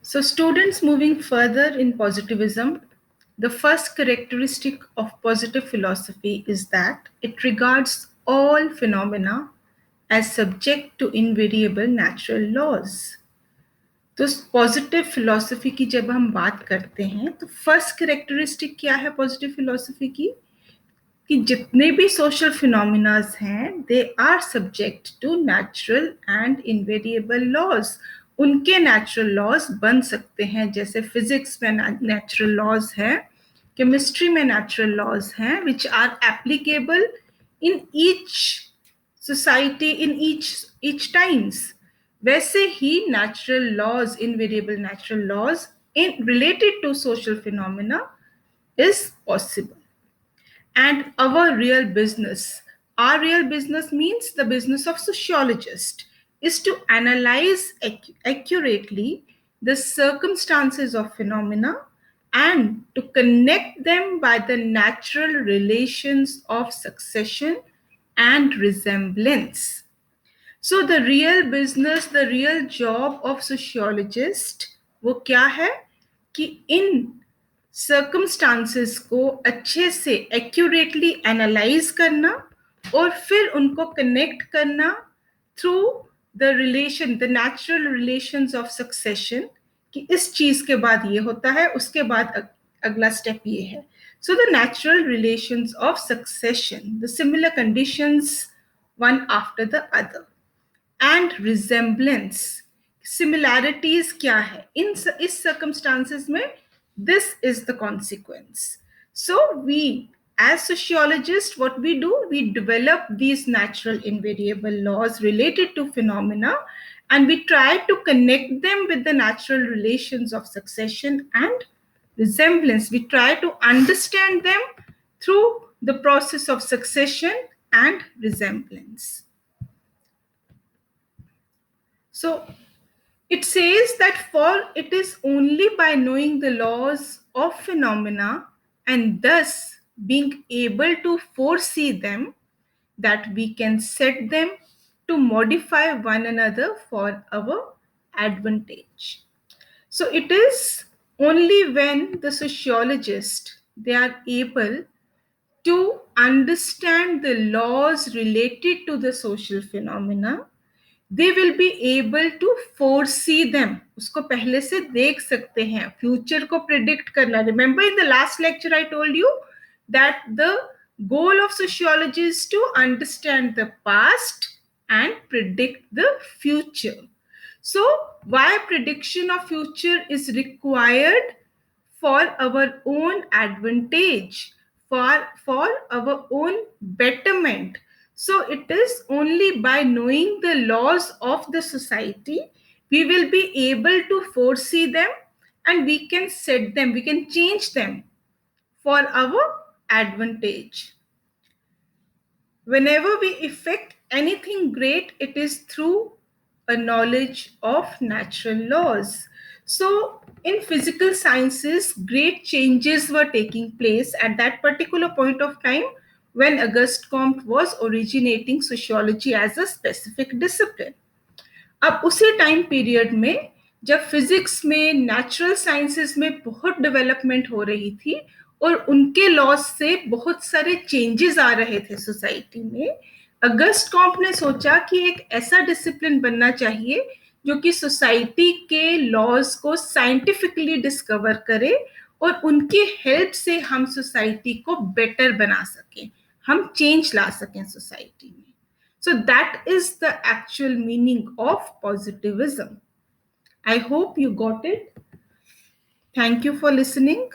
So students, moving further in positivism, the first characteristic of positive philosophy is that it regards all phenomena as subject to invariable natural laws. तो positive philosophy की जब हम बात करते हैं तो first characteristic क्या है पॉजिटिव फिलॉसफी की कि जितने भी सोशल फिनोमिनास हैं they are subject to natural and invariable laws. उनके नेचुरल लॉज बन सकते हैं, जैसे फिजिक्स में नेचुरल लॉज है, केमिस्ट्री में नेचुरल लॉज हैं which are applicable in each society in each times. वैसे ही natural laws, invariable natural laws in related to social phenomena is possible. And our real business means the business of sociologist, is to analyze accurately the circumstances of phenomena and to connect them by the natural relations of succession and resemblance. So the real business, the real job of sociologist वो क्या है कि इन circumstances को अच्छे से accurately analyse करना और फिर उनको कनेक्ट करना through the relation, the natural relations of succession, कि इस चीज के बाद ये होता है, उसके बाद अगला स्टेप ये है. So the natural relations of succession, the similar conditions one after the other, and resemblance, similarities क्या है इस सर्कमस्टांसेस में, this is the consequence. So we, as sociologists, what we do, we develop these natural invariable laws related to phenomena and we try to connect them with the natural relations of succession and resemblance. We try to understand them through the process of succession and resemblance. So it says that for it is only by knowing the laws of phenomena and thus being able to foresee them that we can set them to modify one another for our advantage. So it is only when the sociologist, they are able to understand the laws related to the social phenomena, they will be able to foresee them. उसको पहले से देख सकते हैं, future को predict करना. Remember in the last lecture I told you that the goal of sociology is to understand the past and predict the future. So why prediction of future is required? For our own advantage, for our own betterment. So it is only by knowing the laws of the society we will be able to foresee them and we can set them, we can change them for our advantage. Whenever we effect anything great, it is through a knowledge of natural laws. So in physical sciences, great changes were taking place at that particular point of time when Auguste Comte was originating sociology as a specific discipline. अब उसी time period में जब physics में, natural sciences में बहुत development हो रही थी और उनके लॉज से बहुत सारे चेंजेस आ रहे थे सोसाइटी में, अगस्ट कॉम्ट ने सोचा कि एक ऐसा डिसिप्लिन बनना चाहिए जो कि सोसाइटी के लॉज को साइंटिफिकली डिस्कवर करे और उनकी हेल्प से हम सोसाइटी को बेटर बना सकें, हम चेंज ला सकें सोसाइटी में. So that is the actual meaning of positivism. I hope you got it. Thank you for listening.